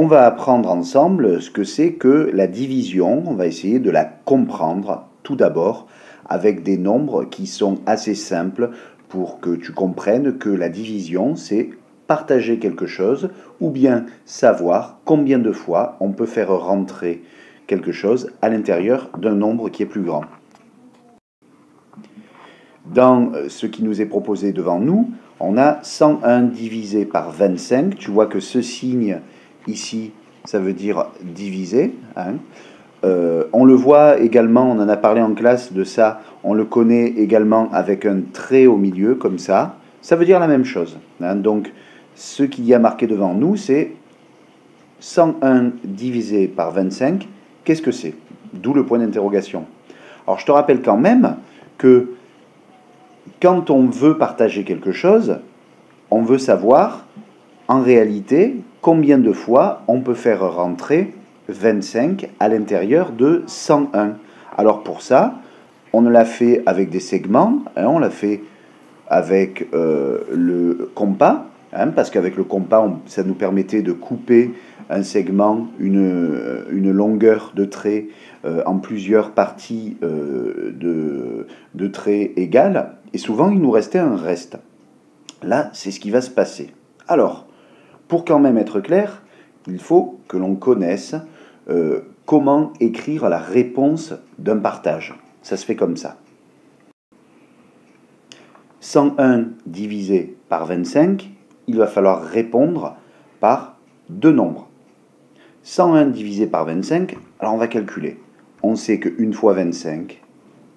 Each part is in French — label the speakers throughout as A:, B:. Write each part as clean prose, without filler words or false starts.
A: On va apprendre ensemble ce que c'est que la division. On va essayer de la comprendre tout d'abord avec des nombres qui sont assez simples pour que tu comprennes que la division, c'est partager quelque chose ou bien savoir combien de fois on peut faire rentrer quelque chose à l'intérieur d'un nombre qui est plus grand. Dans ce qui nous est proposé devant nous, on a 101 divisé par 25. Tu vois que ce signe ici, ça veut dire diviser. On le voit également, on en a parlé en classe de ça, on le connaît également avec un trait au milieu, comme ça. Ça veut dire la même chose. Donc, ce qu'il y a marqué devant nous, c'est 101 divisé par 25. Qu'est-ce que c'est? D'où le point d'interrogation. Alors, je te rappelle quand même que quand on veut partager quelque chose, on veut savoir, en réalité, combien de fois on peut faire rentrer 25 à l'intérieur de 101. Alors pour ça, on l'a fait avec des segments, on l'a fait avec le compas, parce qu'avec le compas, ça nous permettait de couper un segment, une longueur de trait en plusieurs parties de traits égales, et souvent il nous restait un reste. Là, c'est ce qui va se passer. Alors, pour quand même être clair, il faut que l'on connaisse comment écrire la réponse d'un partage. Ça se fait comme ça. 101 divisé par 25, il va falloir répondre par deux nombres. 101 divisé par 25, alors on va calculer. On sait que 1 fois 25,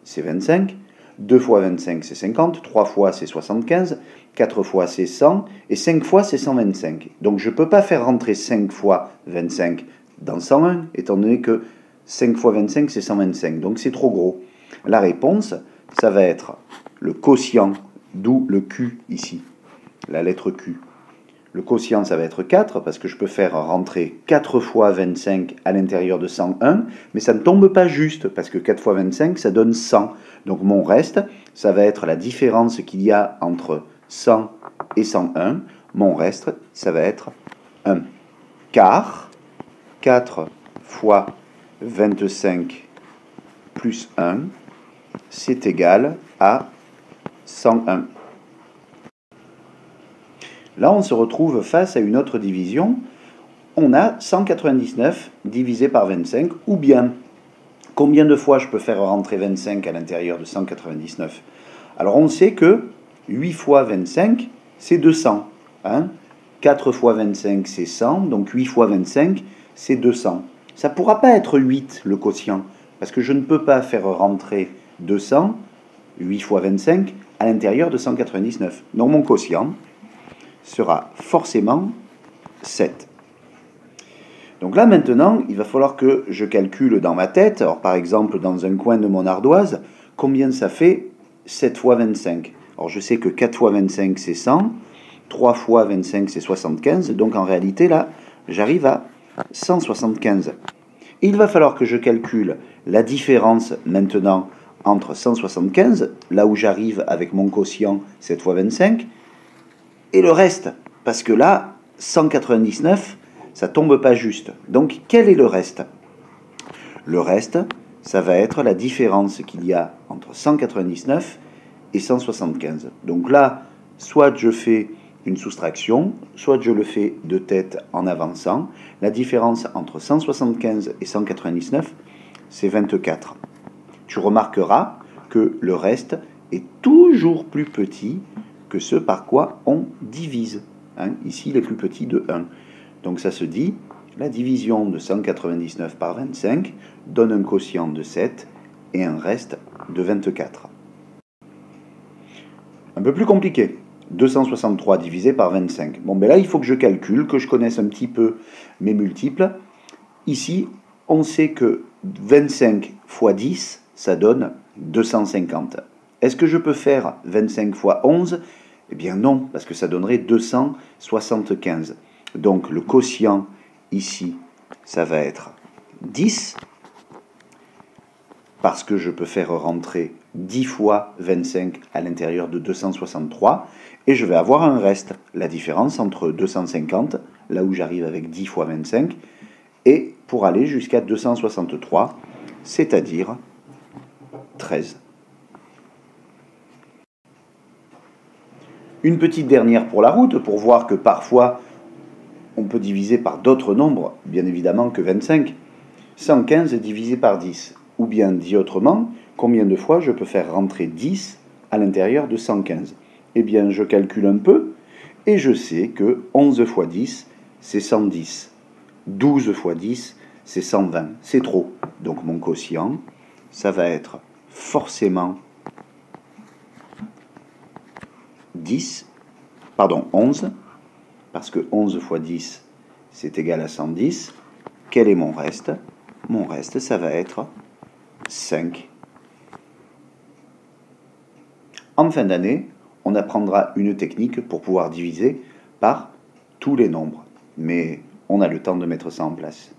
A: c'est 25. 2 fois 25, c'est 50. 3 fois, c'est 75. 4 fois, c'est 100. Et 5 fois, c'est 125. Donc, je ne peux pas faire rentrer 5 fois 25 dans 101, étant donné que 5 fois 25, c'est 125. Donc, c'est trop gros. La réponse, ça va être le quotient, d'où le Q ici, la lettre Q. Le quotient, ça va être 4, parce que je peux faire rentrer 4 fois 25 à l'intérieur de 101, mais ça ne tombe pas juste, parce que 4 fois 25, ça donne 100. Donc mon reste, ça va être la différence qu'il y a entre 100 et 101. Mon reste, ça va être 1. Car 4 fois 25 plus 1, c'est égal à 101. Là, on se retrouve face à une autre division. On a 199 divisé par 25, ou bien, combien de fois je peux faire rentrer 25 à l'intérieur de 199? Alors, on sait que 8 fois 25, c'est 200. 4 fois 25, c'est 100. Donc, 8 fois 25, c'est 200. Ça ne pourra pas être 8, le quotient, parce que je ne peux pas faire rentrer 200, 8 fois 25, à l'intérieur de 199. Donc, mon quotient sera forcément 7. Donc là maintenant, il va falloir que je calcule dans ma tête, alors par exemple dans un coin de mon ardoise, combien ça fait 7 fois 25. Alors je sais que 4 fois 25 c'est 100, 3 fois 25 c'est 75, donc en réalité là, j'arrive à 175. Et il va falloir que je calcule la différence maintenant entre 175, là où j'arrive avec mon quotient 7 fois 25, et le reste, parce que là, 199, ça tombe pas juste. Donc, quel est le reste? Le reste, ça va être la différence qu'il y a entre 199 et 175. Donc là, soit je fais une soustraction, soit je le fais de tête en avançant. La différence entre 175 et 199, c'est 24. Tu remarqueras que le reste est toujours plus petit que ce par quoi on divise. Ici, il est plus petit de 1. Donc ça se dit, la division de 199 par 25 donne un quotient de 7 et un reste de 24. Un peu plus compliqué. 263 divisé par 25. Bon, ben là, il faut que je calcule, que je connaisse un petit peu mes multiples. Ici, on sait que 25 fois 10, ça donne 250. Est-ce que je peux faire 25 fois 11 ? Eh bien non, parce que ça donnerait 275. Donc le quotient ici, ça va être 10, parce que je peux faire rentrer 10 fois 25 à l'intérieur de 263, et je vais avoir un reste, la différence entre 250, là où j'arrive avec 10 fois 25, et pour aller jusqu'à 263, c'est-à-dire 13. Une petite dernière pour la route, pour voir que parfois on peut diviser par d'autres nombres, bien évidemment que 25. 115 divisé par 10. Ou bien dit autrement, combien de fois je peux faire rentrer 10 à l'intérieur de 115? Eh bien, je calcule un peu et je sais que 11 fois 10, c'est 110. 12 fois 10, c'est 120. C'est trop. Donc mon quotient, ça va être forcément 11, parce que 11 fois 10, c'est égal à 110. Quel est mon reste? Mon reste, ça va être 5. En fin d'année, on apprendra une technique pour pouvoir diviser par tous les nombres. Mais on a le temps de mettre ça en place.